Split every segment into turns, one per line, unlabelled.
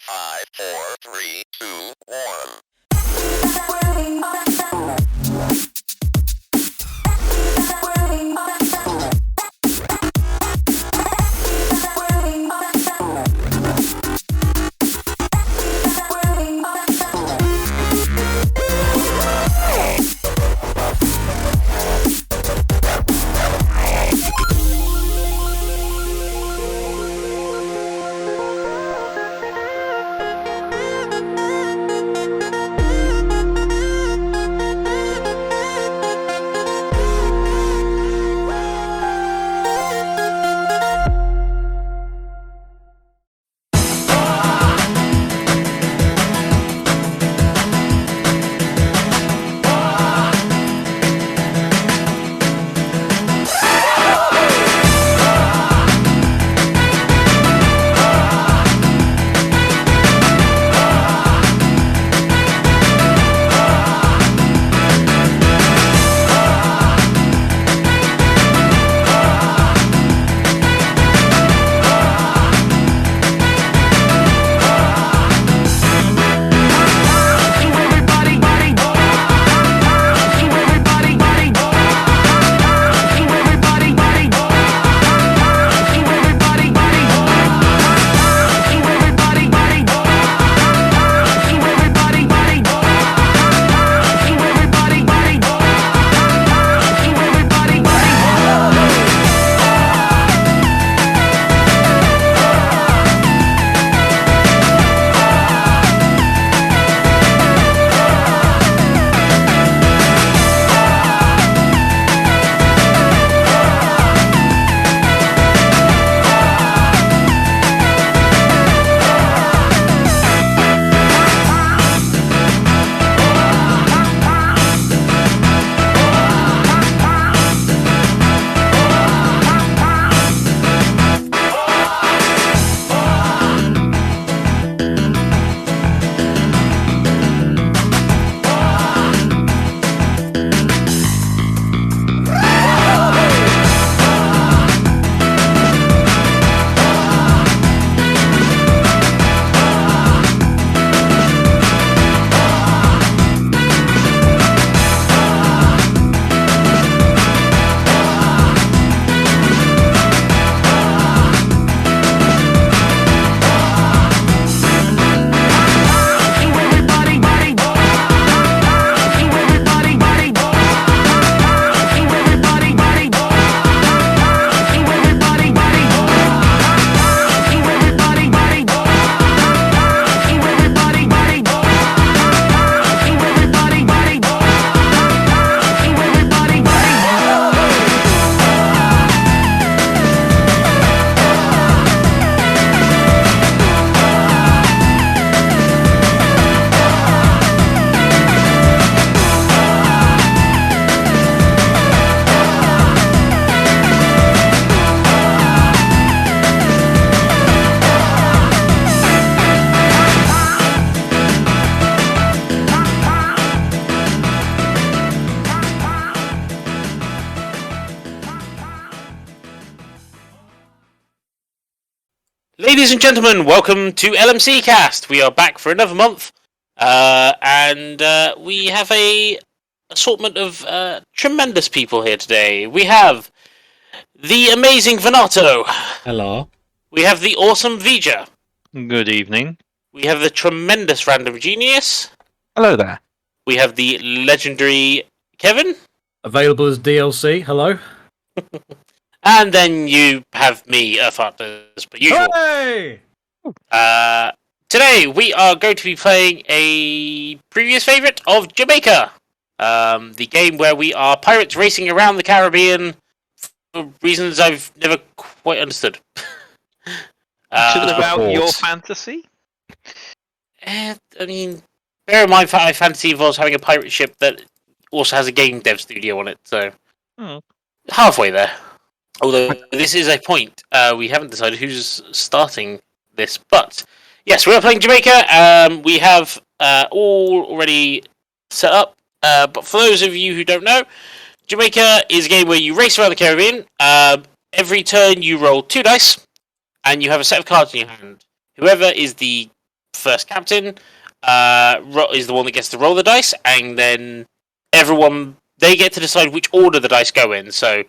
5, 4, 3, 2, 1.
Ladies and gentlemen, welcome to LMC Cast. We are back for another month, and we have a assortment of tremendous people here today. We have the amazing Venato.
Hello.
We have the awesome Vija.
Good evening.
We have the tremendous Random Genius.
Hello there.
We have the legendary Kevin.
Available as DLC. Hello.
And then you have me, Urtheart, as per usual.
Hey!
Today we are going to be playing a previous favourite of Jamaica. The game where we are pirates racing around the Caribbean for reasons I've never quite understood.
Is it about
Report.
your fantasy?
I mean, bear in mind, fantasy involves having a pirate ship that also has a game dev studio on it, so halfway there. Although this is a point, we haven't decided who's starting this, but yes, we are playing Jamaica. We have all already set up, but for those of you who don't know, Jamaica is a game where you race around the Caribbean. Every turn you roll 2 dice, and you have a set of cards in your hand. Whoever is the first captain, is the one that gets to roll the dice, and then they get to decide which order the dice go in. So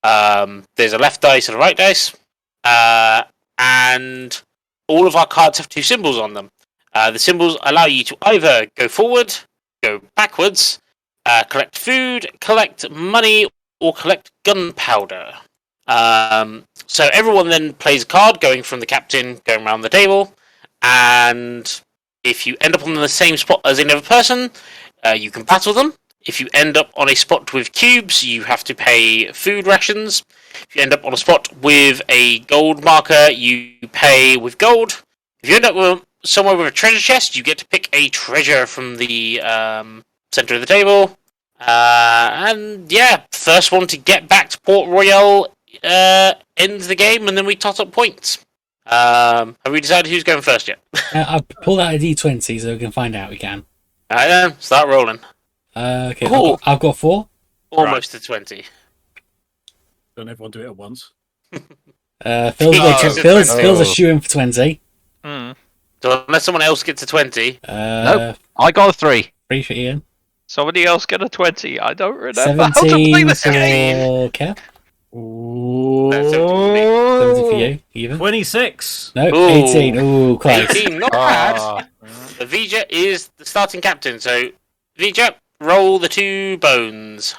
there's a left dice and a right dice, and all of our cards have 2 symbols on them. The symbols allow you to either go forward, go backwards, collect food, collect money, or collect gunpowder. So everyone then plays a card, going from the captain, going around the table, and if you end up on the same spot as another person, you can battle them. If you end up on a spot with cubes, you have to pay food rations. If you end up on a spot with a gold marker, you pay with gold. If you end up somewhere with a treasure chest, you get to pick a treasure from the center of the table. And yeah, first one to get back to Port Royal ends the game, and then we tot up points. Have we decided who's going first yet?
I've pulled out a D20 so we can find out. We can.
Alright then, start rolling.
Okay, I've got 4.
Almost to 20.
Don't everyone do it at once?
Phil's a shoe-in for 20.
So unless someone else gets a 20.
Nope, I got a 3.
3 for Ian.
Somebody else get a 20. I don't remember
17
how to play this
for
game.
Kev.
Ooh.
17 for you. Even.
26.
No,
Ooh.
18. Ooh, close.
18, not bad. Vija is the starting captain, so Vija, roll the 2 bones.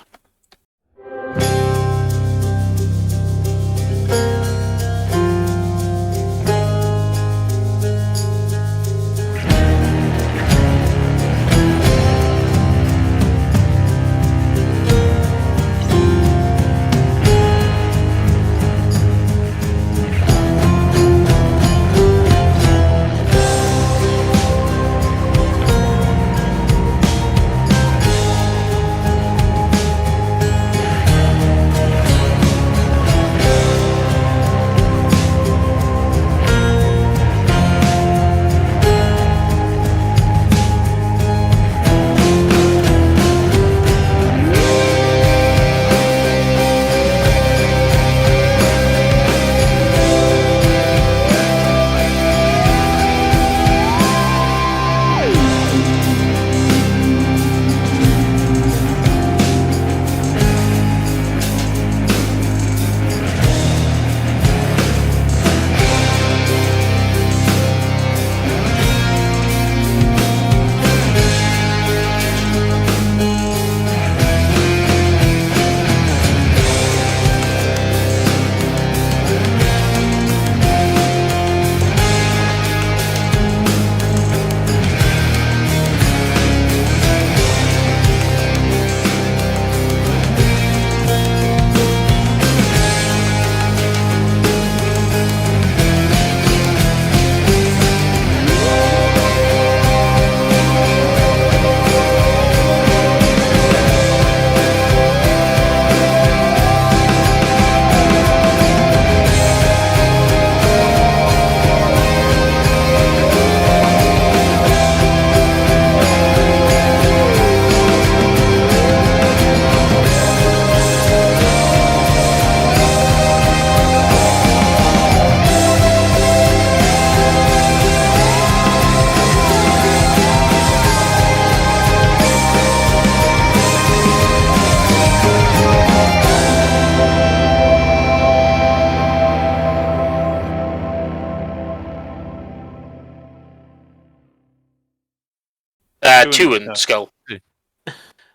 Two and skull.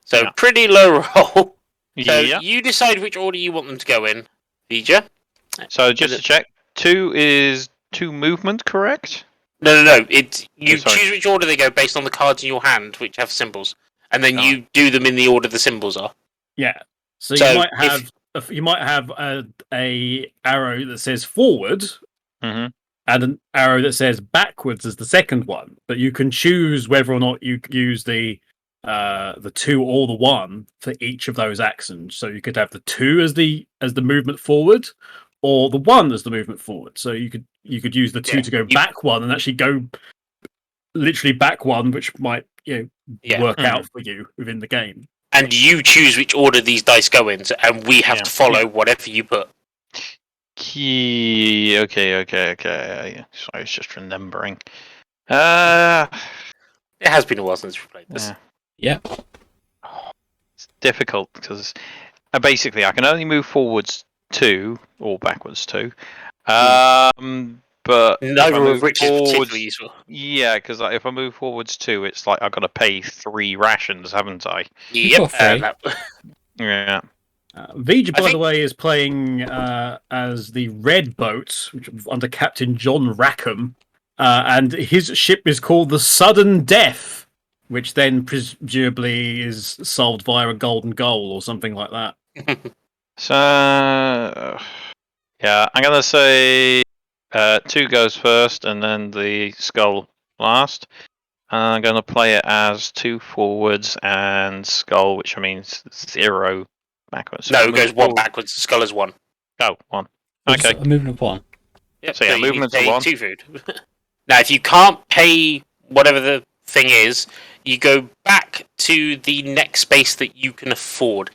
So
Yeah.
pretty low roll. So
Yeah.
you decide which order you want them to go in, Vija.
So just to check, 2 is 2 movement, correct?
No. You
sorry.
choose which order they go based on the cards in your hand, which have symbols, and then
Oh.
you do them in the order the symbols are.
Yeah. So,
So
you might have a arrow that says forward,
Mm-hmm.
and an arrow that says backwards as the second one. But you can choose whether or not you use the 2 or the 1 for each of those actions. So you could have the 2 as the movement forward, or the 1 as the movement forward. So you could use the 2 to go back 1 and actually go literally back 1, which might work out for you within the game.
And you choose which order these dice go in, and we have to follow whatever you put.
Okay. Sorry, I was just remembering.
It has been a while since we played this.
Yeah.
It's difficult because basically I can only move forwards 2 or backwards 2. But
Neither of which is particularly useful.
Yeah, because if I move forwards 2, it's like I've got to pay 3 rations, haven't I?
Yep.
Yeah.
Vija, by the way, is playing as the red boat, which under Captain John Rackham, and his ship is called the Sudden Death, which then presumably is solved via a golden goal or something like that.
So, yeah, I'm going to say 2 goes first and then the skull last. I'm going to play it as 2 forwards and skull, which means 0 backwards.
No, it goes 1 backwards. Skull is 1.
Oh, 1. Okay.
A movement of 1.
Yep,
So yeah,
you need to
movements of
pay
1.
2 food. Now, if you can't pay whatever the thing is, you go back to the next space that you can afford.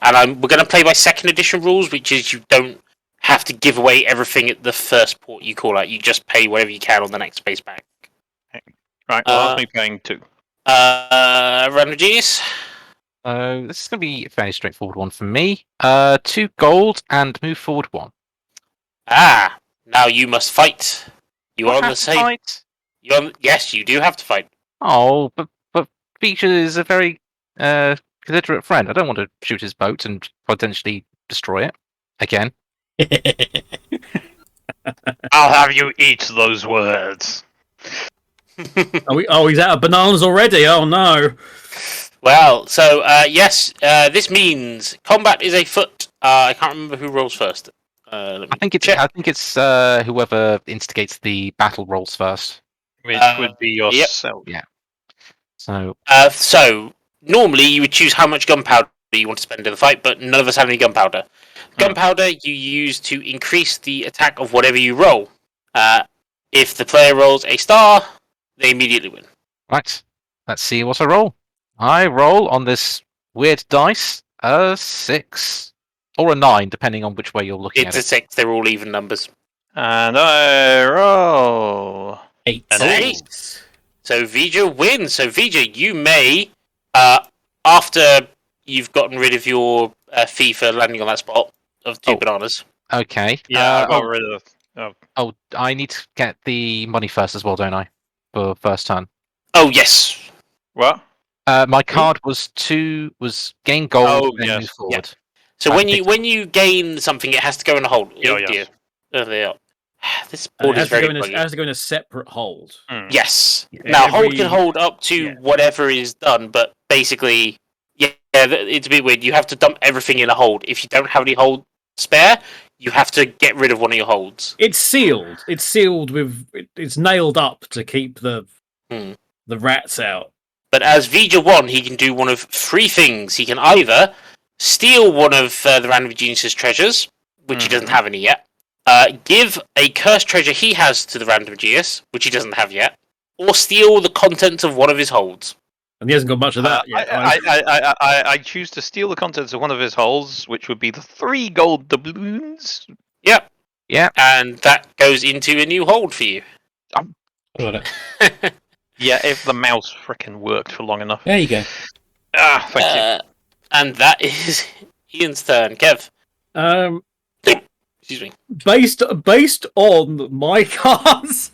And we're going to play by 2nd edition rules, which is you don't have to give away everything at the first port you call out. You just pay whatever you can on the next space back.
Right, well, that's me paying 2.
Random Genius?
This is going to be a fairly straightforward one for me. 2 gold and move forward 1.
Now you must fight. You are on the same.
Fight?
Yes, you do have to fight.
Oh, but Beecher is a very considerate friend. I don't want to shoot his boat and potentially destroy it again.
I'll have you eat those words.
He's out of bananas already. Oh no!
Well, so yes, this means combat is afoot. I can't remember who rolls first.
I think it's whoever instigates the battle rolls first.
Which would be yourself.
Yeah. So
normally you would choose how much gunpowder you want to spend in the fight, but none of us have any gunpowder. Gunpowder you use to increase the attack of whatever you roll. If the player rolls a star, they immediately win.
Right. Let's see what I roll. I roll on this weird dice a 6 or a 9, depending on which way you're looking
It's
at
a 6. They're all even numbers.
And I roll
8.
an 8.
So Vija wins. So Vija, you may, after you've gotten rid of your fee for landing on that spot of 2 bananas.
Okay.
Yeah, I got rid of.
Oh, I need to get the money first as well, don't I? For first turn.
Oh yes.
What?
My card was gain gold and
yes.
move forward.
So when you gain something, it has to go in a hold.
Yeah,
Oh
yes.
dear. Oh, they are. This
It
board is
has, to
very
go in
buggy.
it has to go in a separate hold.
Yes. Now hold
Every-
can hold up to
yeah.
whatever is done, but basically, it's a bit weird. You have to dump everything in a hold. If you don't have any hold spare, you have to get rid of one of your holds.
It's sealed. It's sealed with. It's nailed up to keep the rats out.
But as Vija 1, he can do one of 3 things. He can either steal one of the Random Genius's treasures, which he doesn't have any yet, give a cursed treasure he has to the Random Genius, which he doesn't have yet, or steal the contents of one of his holds.
And he hasn't got much of that yet.
I choose to steal the contents of one of his holes, which would be the 3 gold doubloons.
Yep.
Yeah.
And that goes into a new hold for you.
Got it.
Yeah, if the mouse frickin' worked for long enough.
There you go.
Thank you.
And that is Ian's turn. Kev. Excuse me.
Based on my cards.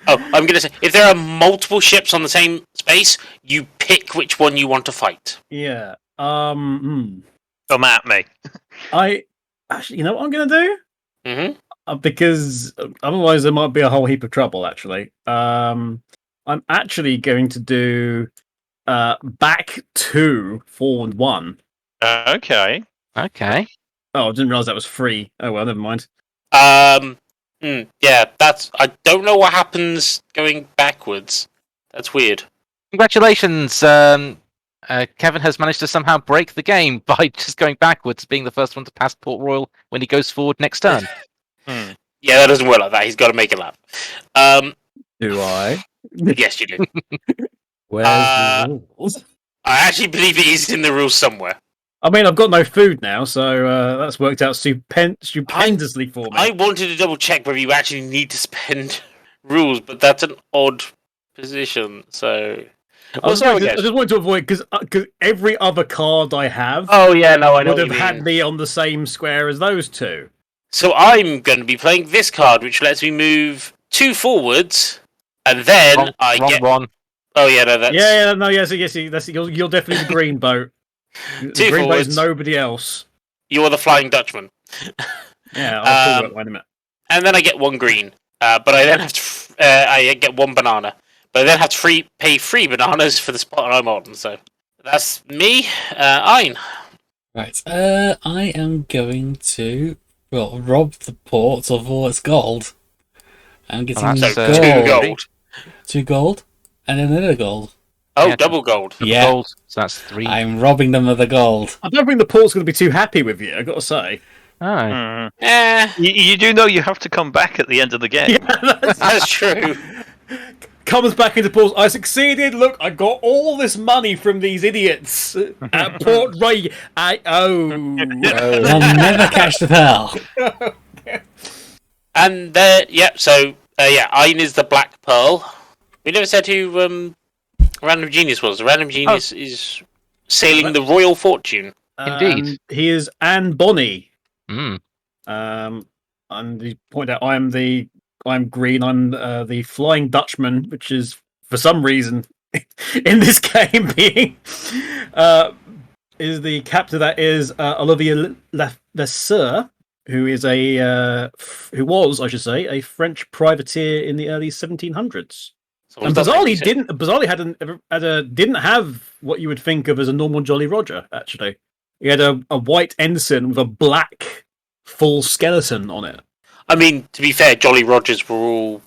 Oh, I'm going to say, if there are multiple ships on the same space, you pick which one you want to fight.
Yeah.
Come at me.
Actually, you know what I'm going to do?
Mm-hmm.
Because otherwise there might be a whole heap of trouble. Actually, I'm actually going to do back 2, forward 1.
Okay.
Okay.
Oh, I didn't realize that was free. Oh well, never mind.
Yeah, I don't know what happens going backwards. That's weird.
Congratulations. Kevin has managed to somehow break the game by just going backwards, being the first one to pass Port Royal when he goes forward next turn.
Yeah, that doesn't work like that. He's got to make a lap.
Do I?
Yes, you do.
Where's the rules?
I actually believe it is in the rules somewhere.
I mean, I've got no food now, so that's worked out stupendously for me.
I wanted to double check whether you actually need to spend rules, but that's an odd position. So.
I just wanted to avoid because every other card I have
Oh yeah, no, I know
would
what
have
you
had
mean.
me on the same square as those two.
So I'm going to be playing this card, which lets me move 2 forwards, and then
wrong one.
Oh yeah, no, that's
Yes. You're definitely the green boat. The
2
green boat is
forwards.
nobody else.
You're the Flying Dutchman.
Yeah, I'll talk about that in a minute.
And then I get 1 green, but I then have to. I get 1 banana, but I then have to pay 3 bananas for the spot I'm on. So that's me, Ein.
Right. I am going to rob the port of all its gold. I'm getting
So
gold.
2 gold.
2 gold, and then another gold.
Oh,
Yeah,
double gold.
Yeah.
Gold, so that's 3.
I'm robbing them of the gold.
I don't think the port's going to be too happy with you. I got to say.
Oh.
You do know you have to come back at the end of the game.
That's true.
Comes back into port. I succeeded. Look, I got all this money from these idiots at Port Ray.
They'll never catch the pearl.
And Ein is the Black Pearl. We never said who Random Genius was. Random Genius is sailing the Royal Fortune.
Indeed.
He is Anne Bonny.
Mm.
And he pointed out I'm green. I'm the Flying Dutchman, which is for some reason in this game being is the captain that is Olivier Lesseur, who is who was, I should say, a French privateer in the early 1700s. And bizarrely didn't have what you would think of as a normal Jolly Roger. Actually, he had a white ensign with a black full skeleton on it.
I mean, to be fair, Jolly Rogers were all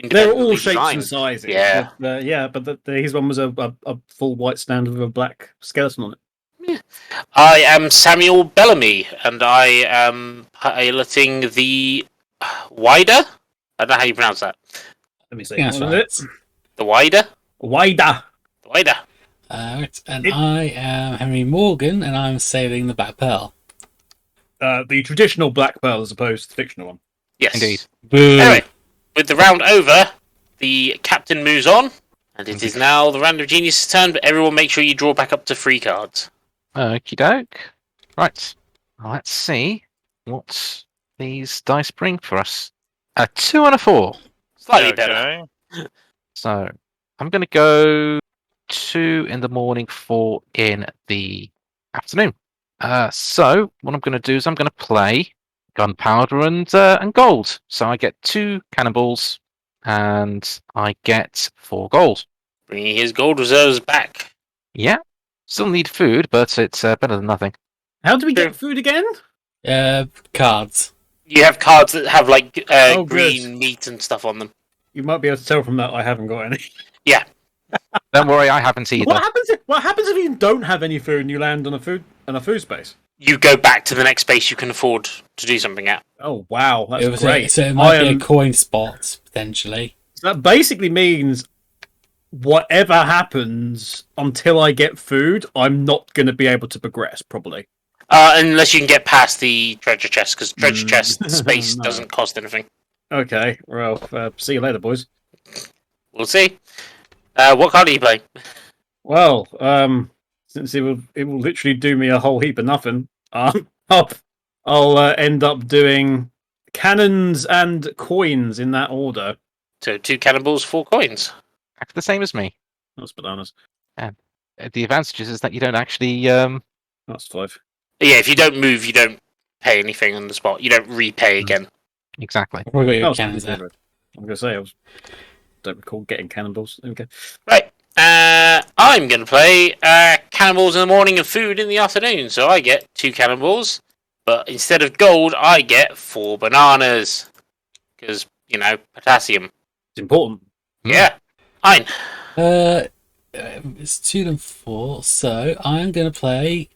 They're all
independently
shapes and
designed.
sizes.
Yeah.
But his one was a full white standard with a black skeleton on it.
I am Samuel Bellamy, and I am piloting the Wider. I don't know how you pronounce that.
Let me see.
That's
What
right.
is it?
The Wider.
Wider.
The Wider.
Right, and I am Henry Morgan, and I'm sailing the Black Pearl.
The traditional Black Pearl as opposed to the fictional one.
Yes.
Indeed.
Boo.
Anyway, with the round over, the captain moves on, and it is now the Random Genius's turn. But everyone, make sure you draw back up to 3 cards.
Okie doke. Right. Let's see what these dice bring for us. A 2 and a 4.
Slightly better.
So I'm going to go 2 in the morning, 4 in the afternoon. So what I'm going to do is I'm going to play gunpowder and gold. So I get 2 cannonballs and I get 4 gold.
Bringing his gold reserves back.
Yeah. Still need food, but it's better than nothing.
How do we get food again?
Cards.
You have cards that have like
Good.
green meat and stuff on them.
You might be able to tell from that I haven't got any.
Don't worry, I haven't either.
What happens if you don't have any food and you land on a food space?
You go back to the next space you can afford to do something at.
Oh wow, that's great.
So it might be a coin spot, potentially.
So that basically means whatever happens until I get food, I'm not going to be able to progress, probably.
Unless you can get past the treasure chest, because treasure chest space
No.
doesn't cost anything.
Okay, well, see you later, boys.
We'll see. What card are you playing?
Well, since it will literally do me a whole heap of nothing, I'll end up doing cannons and coins in that order.
So 2 cannonballs, 4 coins.
Exactly the same as me.
That's bananas.
The advantage is that you don't actually.
That's 5.
Yeah, if you don't move, you don't pay anything on the spot. You don't repay again.
Exactly.
I've probably got
Oh,
your cannons there.
I'm going to say don't recall getting cannonballs. Okay.
Right. I'm going to play cannonballs in the morning and food in the afternoon. So I get 2 cannonballs, but instead of gold, I get 4 bananas. Because, potassium.
It's important.
Yeah. Fine.
It's 2 and 4, so I'm going to play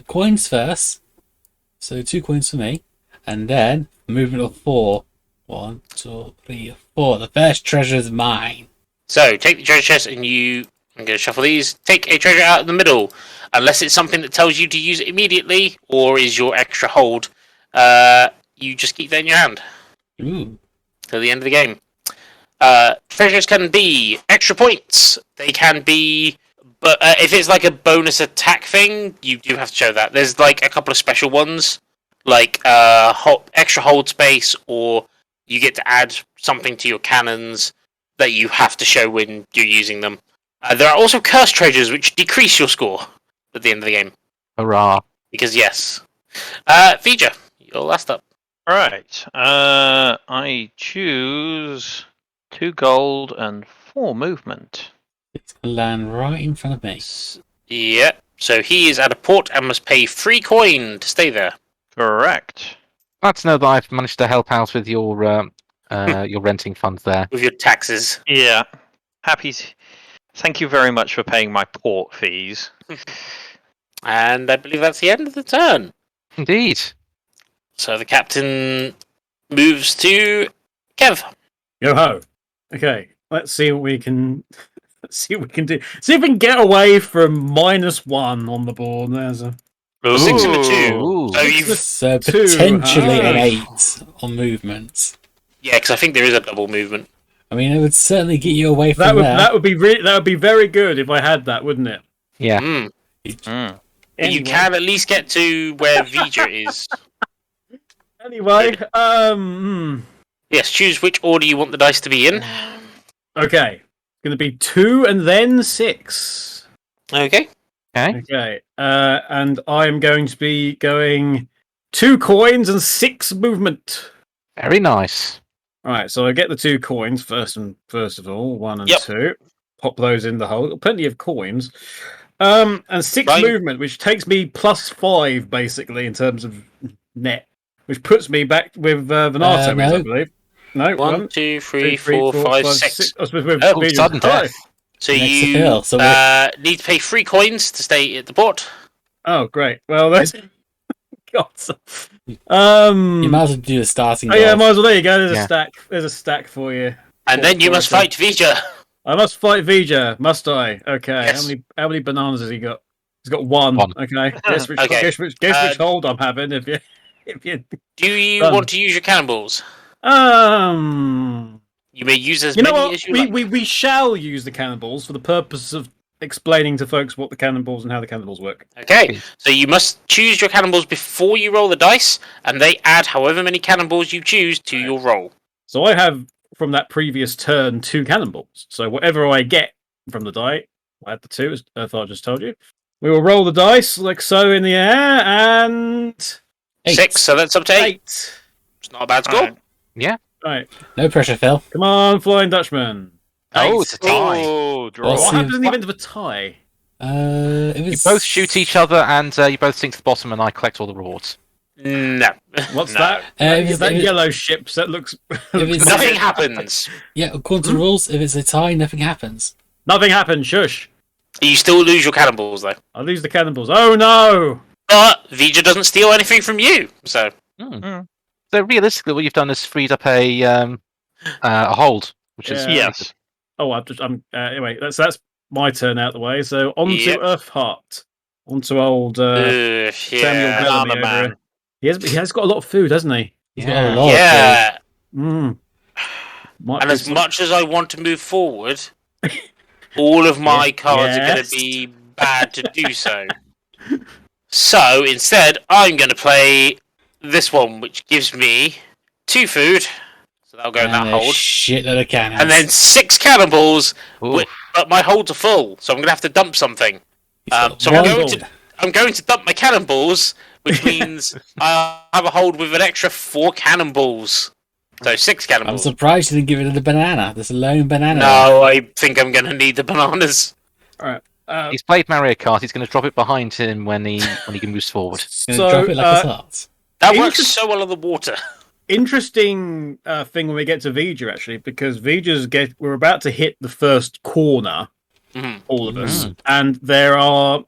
coins first. So 2 coins for me, and then movement of 4. 1, 2, 3, 4. The first treasure is mine.
So take the treasure chest and I'm going to shuffle these. Take a treasure out of the middle. Unless it's something that tells you to use it immediately or is your extra hold, you just keep that in your hand
Ooh.
till the end of the game. Treasures can be extra points. They can be, but if it's like a bonus attack thing, you do have to show that. There's like a couple of special ones, like extra hold space, or you get to add something to your cannons that you have to show when you're using them. There are also curse treasures which decrease your score at the end of the game.
Hurrah!
Because yes. Vija, you're last up.
Right. I choose 2 gold and 4 movement.
It's going to land right in front of me.
Yeah. So he is at a port and must pay 3 coin to stay there.
Correct.
Glad to know that I've managed to help out with your renting funds there.
With your taxes.
Yeah. Thank you very much for paying my port fees.
And I believe that's the end of the turn.
Indeed.
So the captain moves to Kev.
Yo ho. Okay, let's see what we can. Let's see what we can do. See if we can get away from -1 on the board. There's a
6 and a 2.
Ooh.
So you've...
So
Two,
potentially an
huh?
8 on movements.
Yeah, because I think there is a double movement.
I mean, it would certainly get you away from
that would
there.
that would be that would be very good if I had that, wouldn't it?
Yeah.
Mm.
Mm.
Anyway.
You can at least get to where Vija is.
Anyway,
Yes, choose which order you want the dice to be in.
okay, going to be 2 and then 6.
Okay.
Okay, and I'm going to be going 2 coins and 6 movement.
Very nice.
Right, so I get the 2 coins first of all, 1 and
Yep.
2. Pop those in the hole. Plenty of coins. And 6
Right.
movement, which takes me +5 basically in terms of net, which puts me back with Venato,
no.
I believe. No,
1, 2, 3, 4, 5, 6.
I suppose with
Oh,
Vijay's
sudden
five.
death.
So
Next
you
appeal, so
need to pay 3 coins to stay at the port.
Oh, great. Well, that's God.
You might as well do a starting.
Oh yeah,
dodge.
might as well. There you go. There's
Yeah.
a stack. There's a stack for you.
And then you must fight Vija.
I must fight Vija, must I? Okay.
Yes.
How many bananas has he got? He's got 1.
One.
Okay. Guess which
Okay.
guess which hold I'm having if you
Do you
Done.
want to use your cannonballs? You may use as
you know
many
what?
as you like.
We shall use the cannonballs for the purpose of explaining to folks what the cannonballs and how the cannonballs work.
Okay, so you must choose your cannonballs before you roll the dice, and they add however many cannonballs you choose to your roll.
So I have from that previous turn 2 cannonballs. So whatever I get from the die, I had the 2, as Urtheart just told you. We will roll the dice like so in the air, and
8.
6, so that's up to 8.
8.
It's not a bad score.
Alright.
Right.
No pressure, Phil.
Come on, Flying Dutchman.
Oh, it's a tie.
Oh, draw.
Well,
What
see,
happens in the event of a tie?
It
You
was
both shoot each other, and you both sink to the bottom, and I collect all the rewards.
No.
What's
No.
that?
if
That
it's-
yellow ship that looks.
it's-
Nothing happens.
Yeah, according to the rules, if it's a tie, nothing happens.
Nothing happened. Shush.
You still lose your cannonballs, though.
I lose the cannonballs. Oh no!
But Vija doesn't steal anything from you, so...
So realistically, what you've done is freed up a hold, which is
Yeah.
Yes.
Oh, anyway. That's my turn out the way. So on to
Yep.
Urtheart. On to old Samuel
yeah.
Bellamy
Banana
over
man.
here. He has got a lot of food, hasn't he?
He's got a lot of
Yeah.
Mm. Might
And
be
as
some-
much as I want to move forward, all of my cards are going
Yes.
to be bad to do so. So instead, I'm going to play this one, which gives me 2 food. So that'll go in that
and a
hold.
shitload of cannons.
And then 6 cannonballs,
Ooh.
but my holds are full, so I'm going to have to dump something.
He's got
So
one-
I'm going to dump my cannonballs, which means I have a hold with an extra 4 cannonballs. So 6
I'm
cannonballs.
surprised you didn't give it the banana. There's a lone banana.
No, I think I'm going to need the bananas.
He's played Mario Kart. He's going to drop it behind him when he moves forward.
He's gonna drop it like a tart.
That works
Interest-
so well on the water.
interesting thing when we get to Vija actually, because we're about to hit the first corner,
Mhm.
all of us, and there are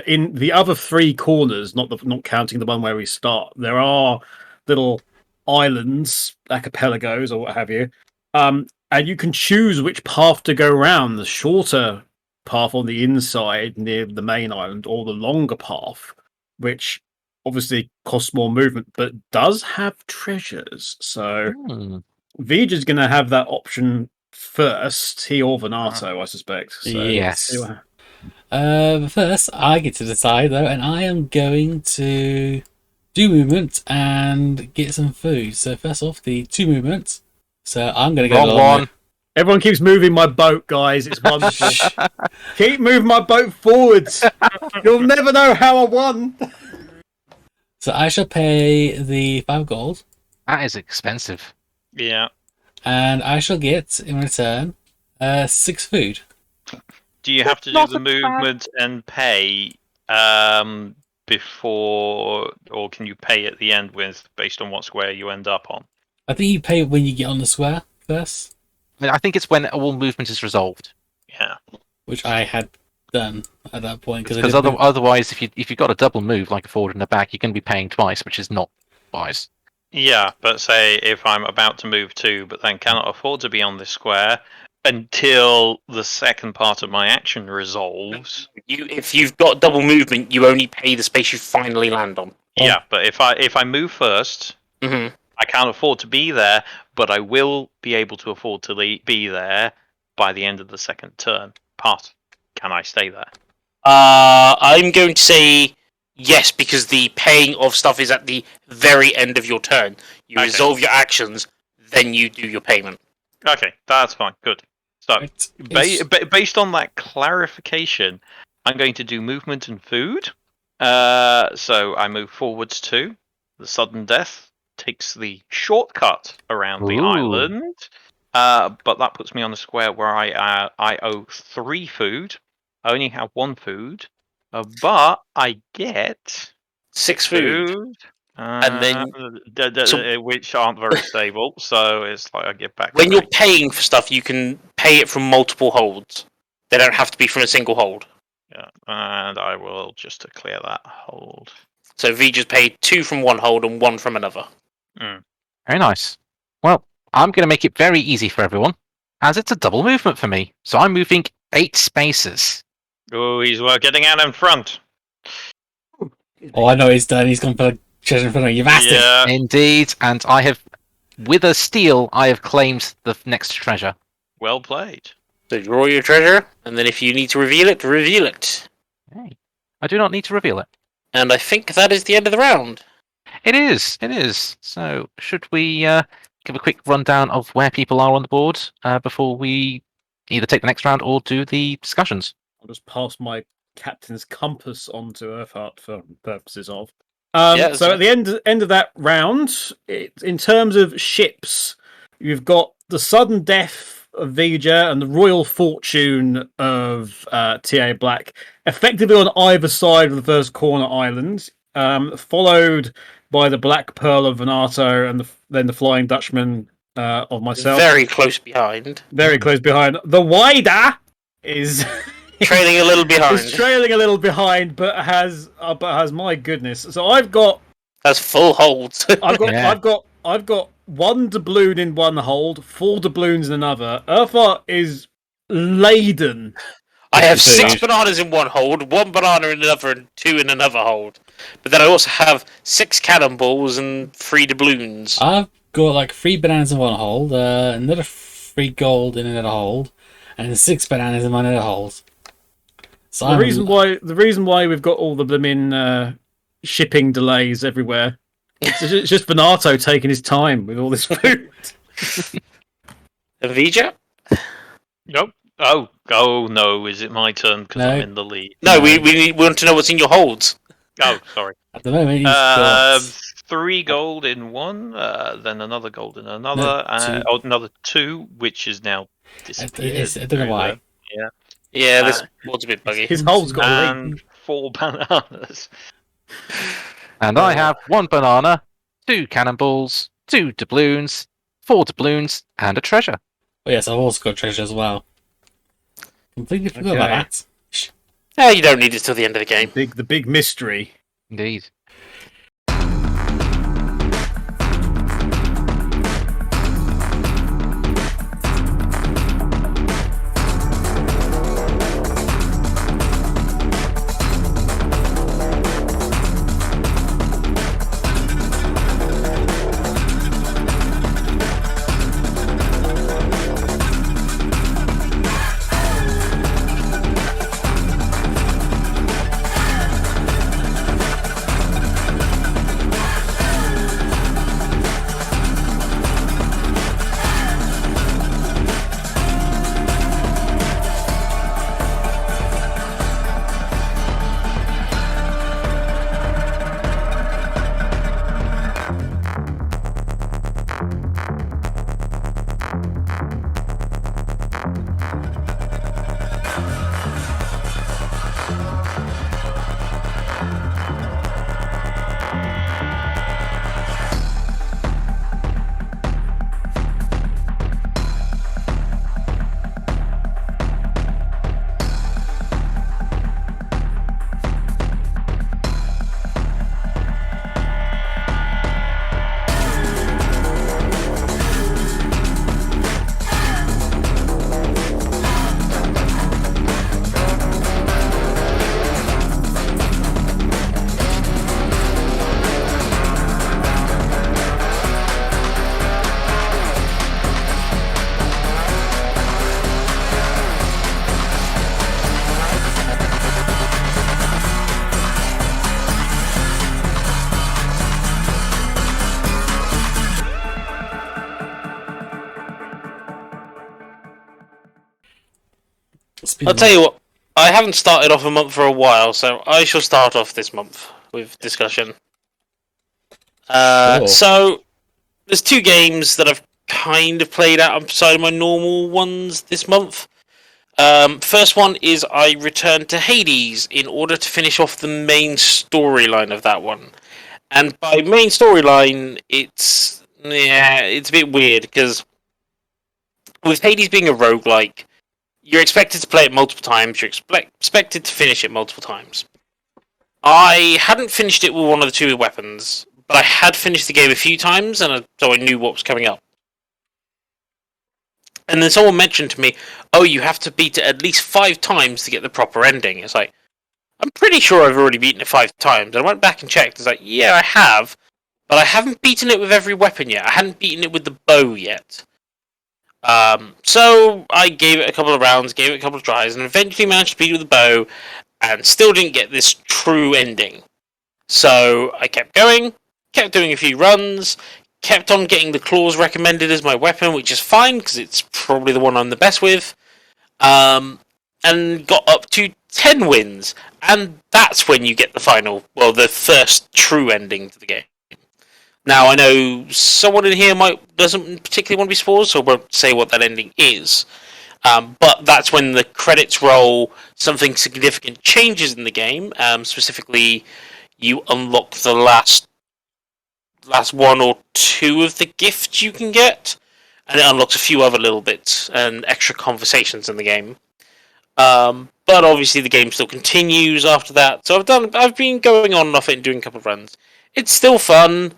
in the other 3 corners, not counting the one where we start, there are little islands, archipelagos or what have you, and you can choose which path to go around: the shorter path on the inside near the main island, or the longer path, which obviously costs more movement, but does have treasures. So
Hmm.
Vija's going to have that option first, he or Venato, I suspect. So
Yes. But first, I get to decide though, and I am going to do movement and get some food. So first off, the 2 movements. So I'm going to go
Wrong one.
Everyone keeps moving my boat, guys. It's wonderful. Keep moving my boat forwards. You'll never know how I won.
So I shall pay the 5 gold,
That is expensive.
Yeah.
and I shall get in return 6 food.
Do you have to do
Not
the
a bad-
movement and pay before, or can you pay at the end with based on what square you end up on?
I think you pay when you get on the square first,
I think it's when all movement is resolved.
Yeah.
which I had done at that point
Because otherwise, if you've got a double move like a forward and a back, you're going to be paying twice, which is not wise.
Yeah, but say if I'm about to move 2, but then cannot afford to be on this square until the second part of my action resolves.
If you've got double movement, you only pay the space you finally land on.
Yeah, but if I move first,
Mm-hmm.
I can't afford to be there, but I will be able to afford to be there by the end of the second turn. Can I stay there?
I'm going to say yes, because the paying of stuff is at the very end of your turn. You
Okay.
resolve your actions, then you do your payment.
Okay, that's fine. Good. So,
Right.
based on that clarification, I'm going to do movement and food. So I move forwards 2. The sudden death takes the shortcut around the
Ooh.
island, but that puts me on a square where I owe 3 food. I only have 1 food, but I get
6 food. And then-
which aren't very stable. So it's like I get back.
When
to
you're
that.
paying for stuff, you can pay it from multiple holds. They don't have to be from a single hold.
Yeah, and I will just to clear that hold.
So V just paid 2 from one hold and 1 from another.
Very nice. Well, I'm going to make it very easy for everyone, as it's a double movement for me. So I'm moving 8 spaces.
Oh, he's getting out in front.
Oh, I know he's done. He's gone for the treasure in front of you. You've asked him.
Yeah.
Indeed, and I have, with a steal, I have claimed the next treasure.
Well played.
So draw your treasure, and then if you need to reveal it, reveal it.
Hey, I do not need to reveal it.
And I think that is the end of the round.
It is. It is. So, should we give a quick rundown of where people are on the board before we either take the next round or do the discussions?
I'll just pass my captain's compass on to Urtheart for purposes of.
Yeah,
so at the end of that round, in terms of ships, you've got the sudden death of Vija and the royal fortune of TA Black, effectively on either side of the first corner island, followed by the Black Pearl of Venato and then the Flying Dutchman of myself.
Very close behind.
Very close behind. The wider is
Trailing a little behind.
is trailing a little behind, but has my goodness. So I've got
That's full holds.
Yeah.
I've got 1 doubloon in one hold, 4 doubloons in another. Urtheart is laden.
I have
Food.
6 bananas in one hold, 1 banana in another, and 2 in another hold. But then I also have 6 cannonballs and 3 doubloons.
I've got like 3 bananas in one hold, another 3 gold in another hold, and 6 bananas in another hold. So
The reason why we've got all the blooming shipping delays everywhere. It's just Venato taking his time with all this food.
And Vija?
Nope. Oh no! Is it my turn because
No.
I'm in the lead?
No, we want to know what's in your holds.
Oh, sorry.
at the moment he's got
3 gold in one, then another gold in another,
No, 2.
another 2, which is now disappeared.
I don't know why.
Yeah, this board's a bit buggy.
His hole's got a leak.
And 4 bananas.
And I have 1 banana, 2 cannonballs, 2 doubloons, 4 doubloons, and a treasure.
Oh yes, I've also got treasure as well. Completely forgot about
Okay.
that.
You don't need it till the end of the game.
The big mystery.
Indeed.
I'll tell you what, I haven't started off a month for a while, so I shall start off this month with discussion.
Sure.
So, there's 2 games that I've kind of played outside of my normal ones this month. First one is I returned to Hades in order to finish off the main storyline of that one. And by main storyline, it's a bit weird, because with Hades being a roguelike, you're expected to play it multiple times, you're expected to finish it multiple times. I hadn't finished it with one of the 2 weapons, but I had finished the game a few times, and so I knew what was coming up. And then someone mentioned to me, oh, you have to beat it at least 5 times to get the proper ending. It's like, I'm pretty sure I've already beaten it 5 times. And I went back and checked. It's like, yeah, I have, but I haven't beaten it with every weapon yet. I hadn't beaten it with the bow yet. So I gave it a couple of rounds, gave it a couple of tries, and eventually managed to beat it with the bow, and still didn't get this true ending. So I kept going, kept doing a few runs, kept on getting the claws recommended as my weapon, which is fine, because it's probably the one I'm the best with. And got up to 10 wins, and that's when you get the first true ending to the game. Now, I know someone in here doesn't particularly want to be spoiled, so I won't say what that ending is. But that's when the credits roll, something significant changes in the game. Specifically, you unlock the last 1 or 2 of the gifts you can get, and it unlocks a few other little bits and extra conversations in the game. But obviously the game still continues after that. So I've been going on and off it and doing a couple of runs. It's still fun.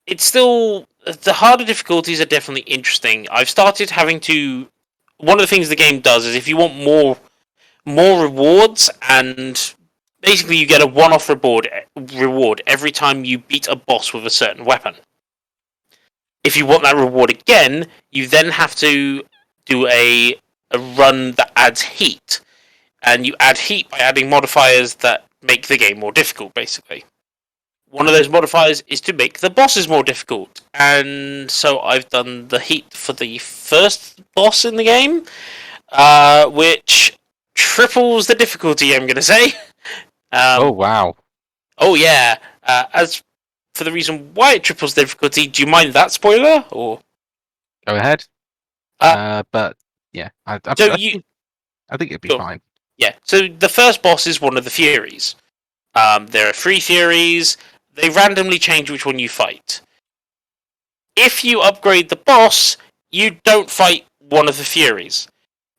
It's still, the harder difficulties are definitely interesting. I've started having to. One of the things the game does is if you want more rewards, and basically you get a one-off reward every time you beat a boss with a certain weapon. If you want that reward again, you then have to do a run that adds heat. And you add heat by adding modifiers that make the game more difficult, basically. One of those modifiers is to make the bosses more difficult. And so I've done the heat for the first boss in the game, which triples the difficulty, I'm going to say.
Oh, wow.
Oh, yeah. As for the reason why it triples the difficulty, do you mind that spoiler? Or
Go ahead. But, yeah. I think it'd be fine.
Yeah, so the first boss is one of the Furies. There are 3 Furies. They randomly change which one you fight. If you upgrade the boss, you don't fight one of the Furies.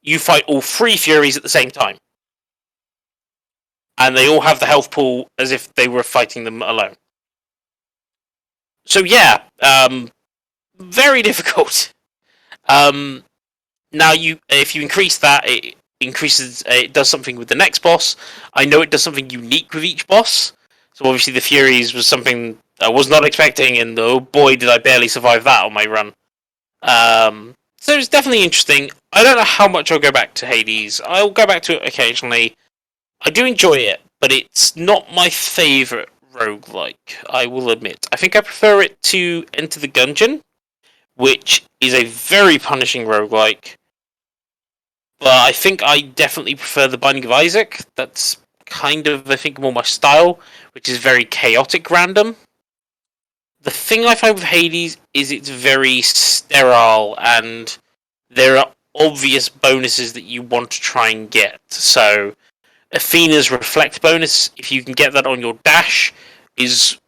You fight all 3 Furies at the same time. And they all have the health pool as if they were fighting them alone. So yeah, very difficult. Now, if you increase that, it does something with the next boss. I know it does something unique with each boss. So obviously the Furies was something I was not expecting, and oh boy did I barely survive that on my run. So it's definitely interesting. I don't know how much I'll go back to Hades. I'll go back to it occasionally. I do enjoy it, but it's not my favourite roguelike, I will admit. I think I prefer it to Enter the Gungeon, which is a very punishing roguelike. But I think I definitely prefer the Binding of Isaac. That's kind of, I think, more my style, which is very chaotic random. The thing I find with Hades is it's very sterile, and there are obvious bonuses that you want to try and get. So, Athena's Reflect bonus, if you can get that on your dash, is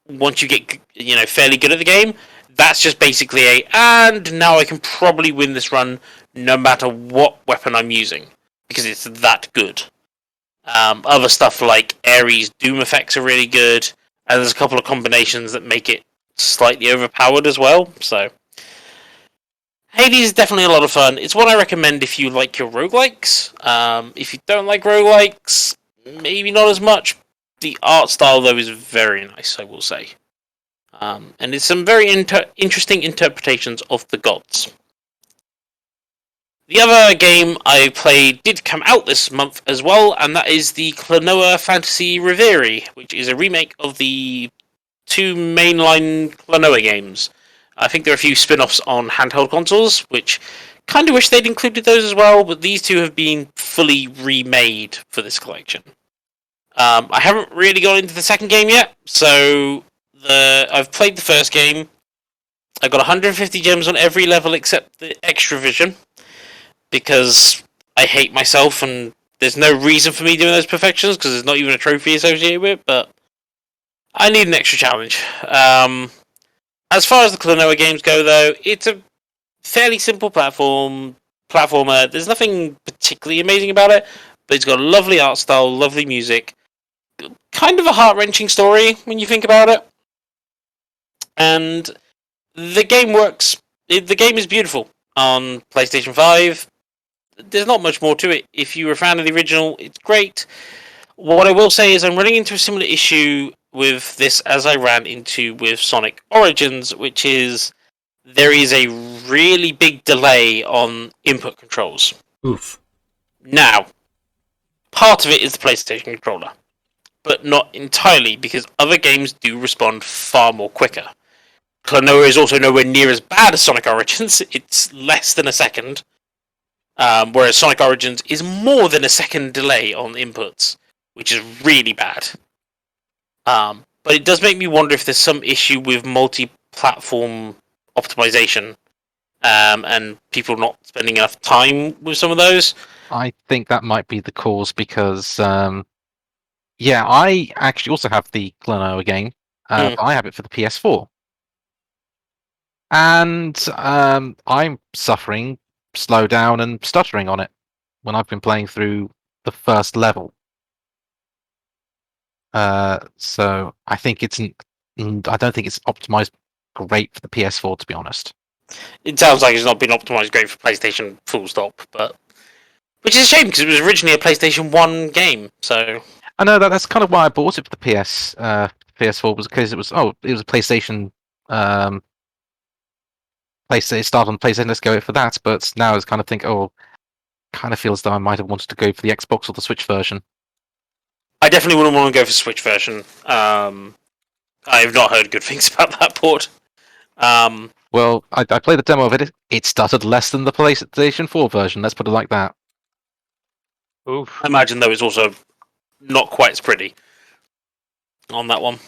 once you get fairly good at the game, that's just basically and now I can probably win this run no matter what weapon I'm using, because it's that good. Other stuff like Ares' Doom effects are really good, and there's a couple of combinations that make it slightly overpowered as well. So Hades is definitely a lot of fun. It's one I recommend if you like your roguelikes. If you don't like roguelikes, maybe not as much. The art style, though, is very nice, I will say. And it's some very interesting interpretations of the gods. The other game I played did come out this month as well, and that is the Klonoa Phantasy Reverie, which is a remake of the 2 mainline Klonoa games. I think there are a few spin-offs on handheld consoles, which kind of wish they'd included those as well, but these two have been fully remade for this collection. I haven't really got into the second game yet, so I've played the first game. I got 150 gems on every level except the extra vision, because I hate myself and there's no reason for me doing those perfections, because there's not even a trophy associated with it, but I need an extra challenge. As far as the Klonoa games go, though, it's a fairly simple platformer. There's nothing particularly amazing about it, but it's got a lovely art style, lovely music, kind of a heart-wrenching story when you think about it. And the game works. The game is beautiful on PlayStation 5. There's not much more to it. If you were a fan of the original, it's great. What I will say is I'm running into a similar issue with this as I ran into with Sonic Origins, which is there is a really big delay on input controls.
Oof.
Now, part of it is the PlayStation controller, but not entirely, because other games do respond far more quicker. Klonoa is also nowhere near as bad as Sonic Origins. It's less than a second, whereas Sonic Origins is more than a second delay on inputs, which is really bad. But it does make me wonder if there's some issue with multi-platform optimization, and people not spending enough time with some of those.
I think that might be the cause because, I actually also have the Klonoa game. But I have it for the PS4. And I'm suffering slowdown and stuttering on it when I've been playing through the first level. So I think I don't think it's optimized great for the PS4, to be honest.
It sounds like it's not been optimized great for PlayStation, full stop, but which is a shame because it was originally a PlayStation 1 game. So
I know that's kind of why I bought it for the PS4 was because it was a PlayStation. PlayStation started on PlayStation. Let's go for that. But now it's kind of kind of feels though I might have wanted to go for the Xbox or the Switch version.
I definitely wouldn't want to go for Switch version. I've not heard good things about that port.
Well, I played the demo of it. It stuttered less than the PlayStation 4 version. Let's put it like that.
Oof.
I imagine though it's also not quite as pretty on that one.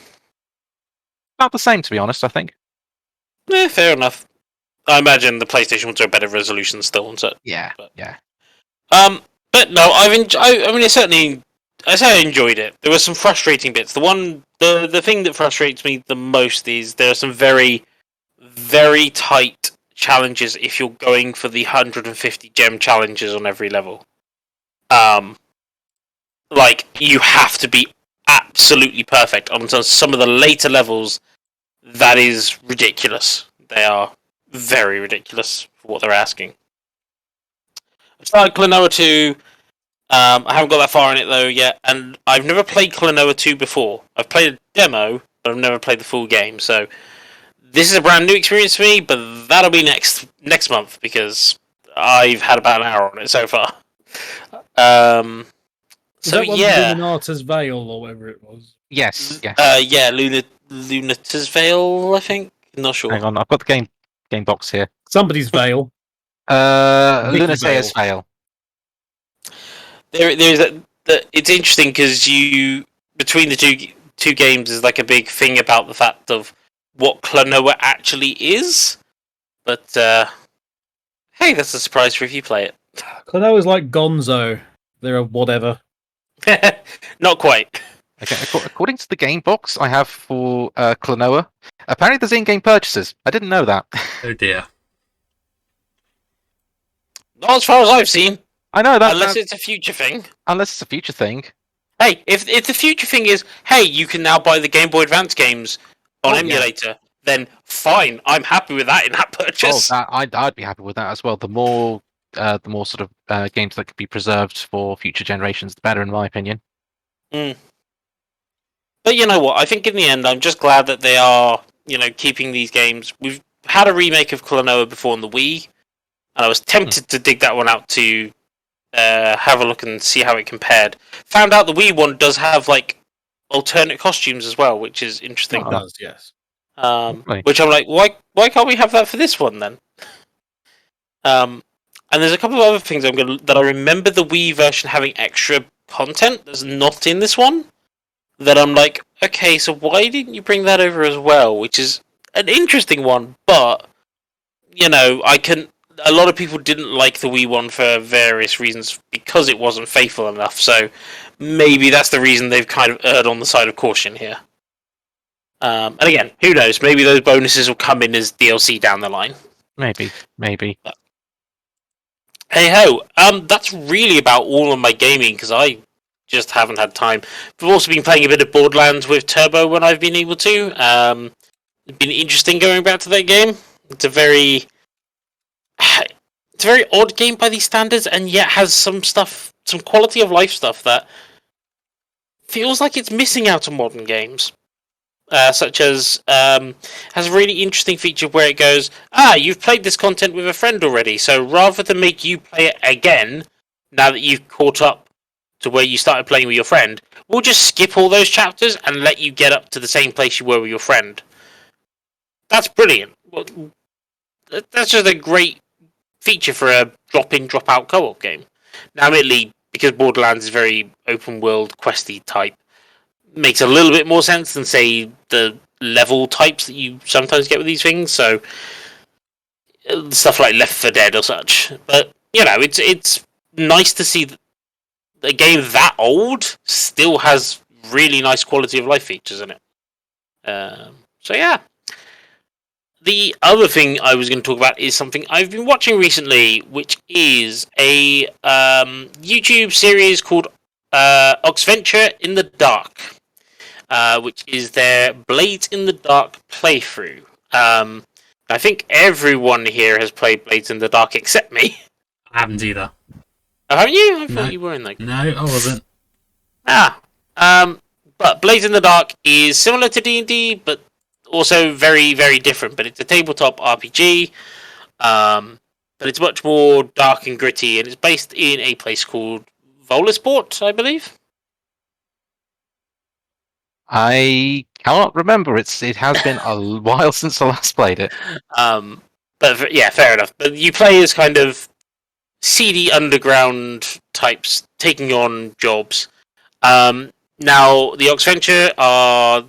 About the same, to be honest. I think.
Fair enough. I imagine the PlayStation ones are a better resolution still, and so.
Yeah.
But,
yeah.
But no, I mean, I say I enjoyed it. There were some frustrating bits. The thing that frustrates me the most is there are some very, very tight challenges if you're going for the 150 gem challenges on every level. Like, you have to be absolutely perfect. On some of the later levels, that is ridiculous. They are very ridiculous for what they're asking. I started Klonoa 2. I haven't got that far in it though yet, and I've never played Klonoa 2 before. I've played a demo, but I've never played the full game. So this is a brand new experience for me, but that'll be next month because I've had about an hour on it so far.
Is that one Luminata's Veil or whatever it was?
Yes.
Lunator's Veil, I think. Not sure.
Hang on, I've got the game box here.
Somebody's Veil.
Lunatea's Veil.
It's interesting because between the two games is like a big thing about the fact of what Klonoa actually is, but hey, that's a surprise for if you play it.
Klonoa's like Gonzo. They're a whatever.
Not quite.
Okay, according to the game box I have for Klonoa, apparently there's in-game purchases. I didn't know that.
Oh dear.
Not as far as I've seen.
I know that.
Unless it's a future thing.
Unless it's a future thing.
Hey, if the future thing is, hey, you can now buy the Game Boy Advance games on emulator, then fine. I'm happy with that in that purchase.
I'd be happy with that as well. The more sort of games that could be preserved for future generations, the better, in my opinion.
Mm. But you know what? I think in the end, I'm just glad that they are, keeping these games. We've had a remake of Klonoa before on the Wii, and I was tempted to dig that one out to have a look and see how it compared. Found out the Wii one does have alternate costumes as well, which is interesting.
It does, yes.
Which I'm like, why can't we have that for this one then? And there's a couple of other things that I remember the Wii version having extra content that's not in this one. That I'm like, okay, so why didn't you bring that over as well? Which is an interesting one, but you know, a lot of people didn't like the Wii one for various reasons because it wasn't faithful enough. So maybe that's the reason they've kind of erred on the side of caution here. And again, who knows? Maybe those bonuses will come in as DLC down the line.
Maybe.
But, hey ho, that's really about all of my gaming because I just haven't had time. I've also been playing a bit of Borderlands with Turbo when I've been able to. It's been interesting going back to that game. It's a very odd game by these standards, and yet has some quality of life stuff that feels like it's missing out on modern games. Such as has a really interesting feature where it goes, you've played this content with a friend already, so rather than make you play it again, now that you've caught up to where you started playing with your friend, we'll just skip all those chapters and let you get up to the same place you were with your friend. That's brilliant. Well, that's just a great feature for a drop-in, drop-out co-op game. Now, admittedly, because Borderlands is very open-world, questy type, makes a little bit more sense than, say, the level types that you sometimes get with these things. So, stuff like Left 4 Dead or such. But, you know, it's nice to see that a game that old still has really nice quality of life features in it. So yeah. The other thing I was going to talk about is something I've been watching recently, which is a YouTube series called Oxventure in the Dark, which is their Blades in the Dark playthrough. I think everyone here has played Blades in the Dark except me.
I haven't either.
Oh, haven't you? I
No.
thought you were in that.
No, I wasn't.
But Blades in the Dark is similar to D&D, but also very, very different. But it's a tabletop RPG, but it's much more dark and gritty, and it's based in a place called Volisport, I believe.
I cannot remember. It has been a while since I last played it.
But yeah, fair enough. But you play as kind of seedy underground types taking on jobs. Now, the Oxventure are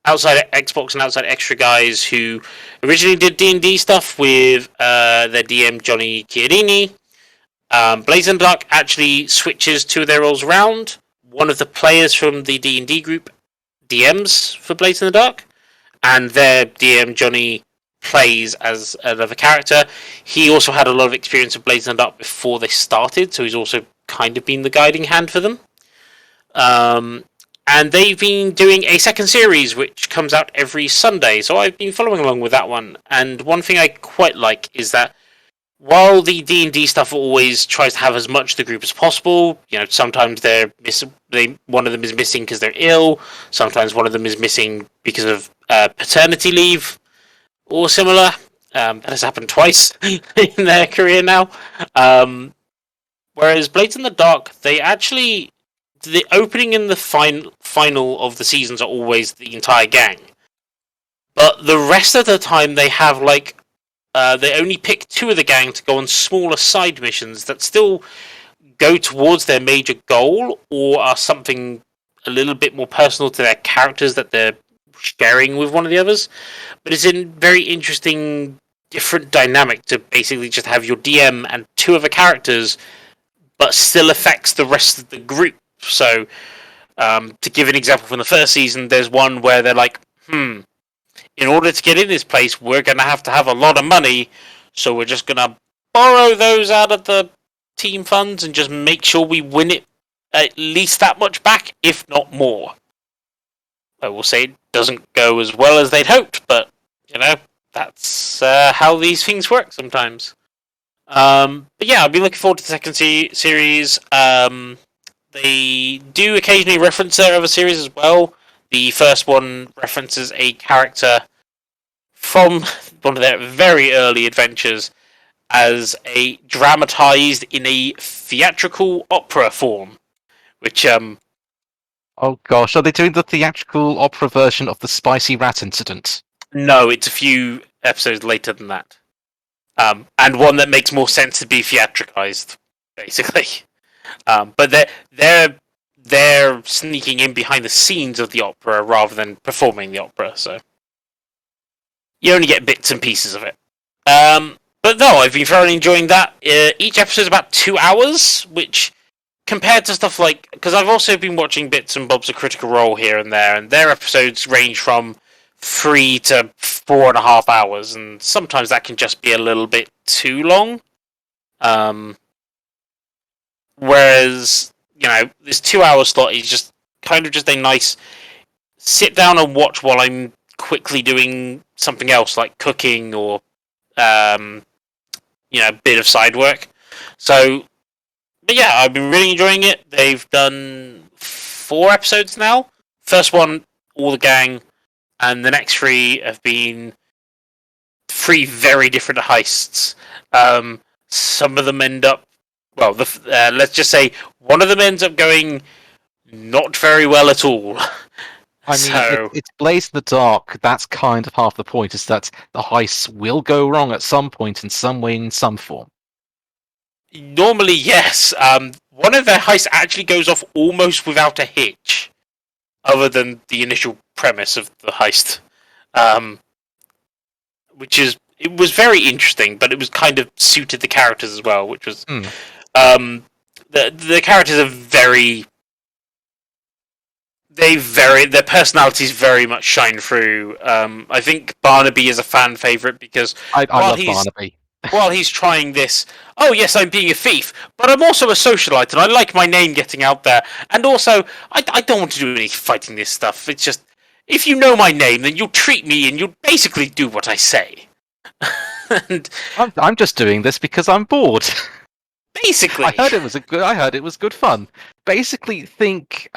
outside Xbox and outside Extra guys who originally did D&D stuff with their DM Johnny Chiarini. Blades in the Dark actually switches two of their roles around. One of the players from the D&D group DMs for Blades in the Dark, and their DM Johnny plays as another character. He also had a lot of experience of Blades in the Dark before they started, so he's also kind of been the guiding hand for them. And they've been doing a second series, which comes out every Sunday, so I've been following along with that one. And one thing I quite like is that while the D&D stuff always tries to have as much of the group as possible, you know, sometimes one of them is missing because they're ill, sometimes one of them is missing because of paternity leave, or similar. That has happened twice in their career now. Whereas Blades in the Dark, the opening and the final of the seasons are always the entire gang. But the rest of the time they have they only pick two of the gang to go on smaller side missions that still go towards their major goal or are something a little bit more personal to their characters that they're sharing with one of the others. But it's a very interesting, different dynamic to basically just have your DM and two other characters, but still affects the rest of the group. So, to give an example from the first season, there's one where they're like, in order to get in this place, we're going to have a lot of money, so we're just going to borrow those out of the team funds and just make sure we win it at least that much back, if not more. I will say it doesn't go as well as they'd hoped, but, you know, that's how these things work sometimes. But yeah, I'll be looking forward to the second series. They do occasionally reference their other series as well. The first one references a character from one of their very early adventures as a dramatized in a theatrical opera form, which
Oh gosh, are they doing the theatrical opera version of the Spicy Rat incident?
no, it's a few episodes later than that. and one that makes more sense to be theatricalized, basically. But they're sneaking in behind the scenes of the opera rather than performing the opera, so you only get bits and pieces of it. But no, I've been thoroughly enjoying that. Each episode is about 2 hours, which compared to stuff like... Because I've also been watching bits and bobs of Critical Role here and there, and their episodes range from 3 to 4.5 hours, and sometimes that can just be a little bit too long. Whereas, this 2 hour slot is just kind of just a nice sit down and watch while I'm quickly doing something else, like cooking or, a bit of side work. So, but yeah, I've been really enjoying it. They've done 4 episodes now. First one, all the gang, and the next 3 have been 3 very different heists. Some of them end up, let's just say one of them ends up going not very well at all.
I mean, it's Blaze in the Dark. That's kind of half the point, is that the heists will go wrong at some point in some way, in some form.
Normally, yes. One of their heists actually goes off almost without a hitch, other than the initial premise of the heist. It was very interesting, but it was kind of suited the characters as well, which was... The characters are very... Their personalities very much shine through. I think Barnaby is a fan favourite because... I love Barnaby. While he's trying this, oh yes, I'm being a thief, but I'm also a socialite, and I like my name getting out there. And also, I don't want to do any fighting this stuff. It's just, if you know my name, then you'll treat me, and you'll basically do what I say. And
I'm just doing this because I'm bored.
Basically,
I heard it was good fun. Basically, think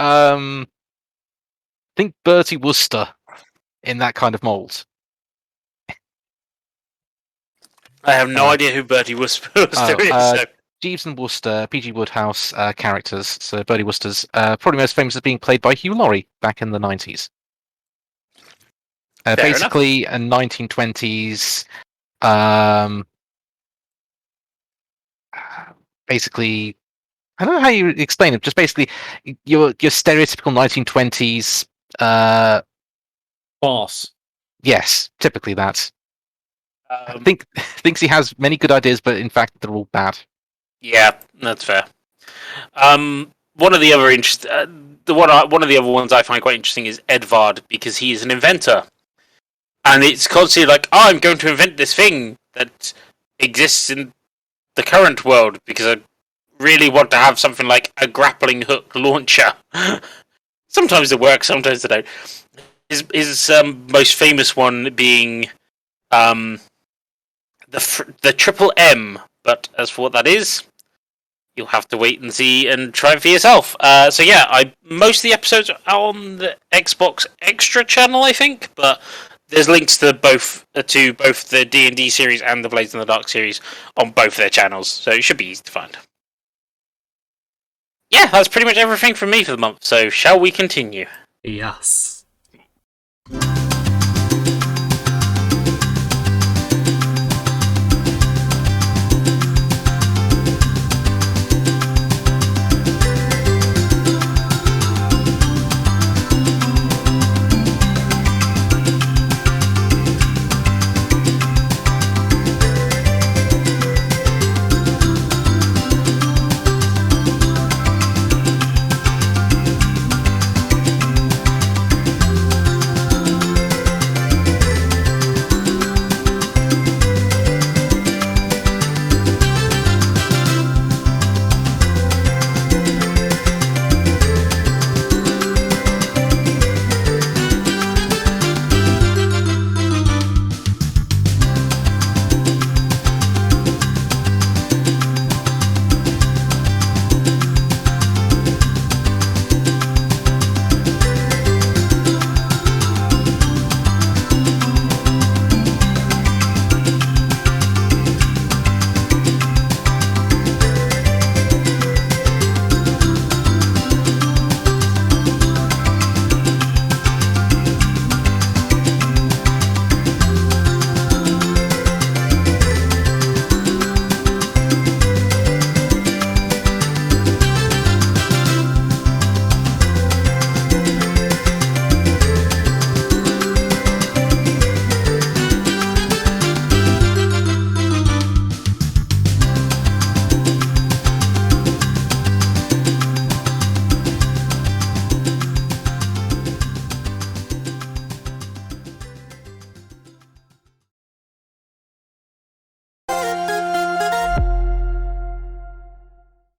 Bertie Wooster in that kind of mould.
I have no idea who Bertie Wooster is.
Jeeves and Wooster, PG Woodhouse characters. So Bertie Wooster's probably most famous as being played by Hugh Laurie back in the 90s. Basically, a 1920s. Basically, I don't know how you explain it. Just basically, your stereotypical 1920s.
Boss.
Yes, typically that. Thinks he has many good ideas, but in fact they're all bad.
Yeah, that's fair. One of the other one of the other ones I find quite interesting is Edvard, because he is an inventor, and it's constantly like, I'm going to invent this thing that exists in the current world because I really want to have something like a grappling hook launcher. Sometimes they work, sometimes they don't. His most famous one being the Triple M, but as for what that is, you'll have to wait and see and try it for yourself. So yeah, most of the episodes are on the Xbox Extra channel, I think, but there's links to both the D&D series and the Blades in the Dark series on both their channels, so it should be easy to find. Yeah, that's pretty much everything from me for the month, so shall we continue?
Yes.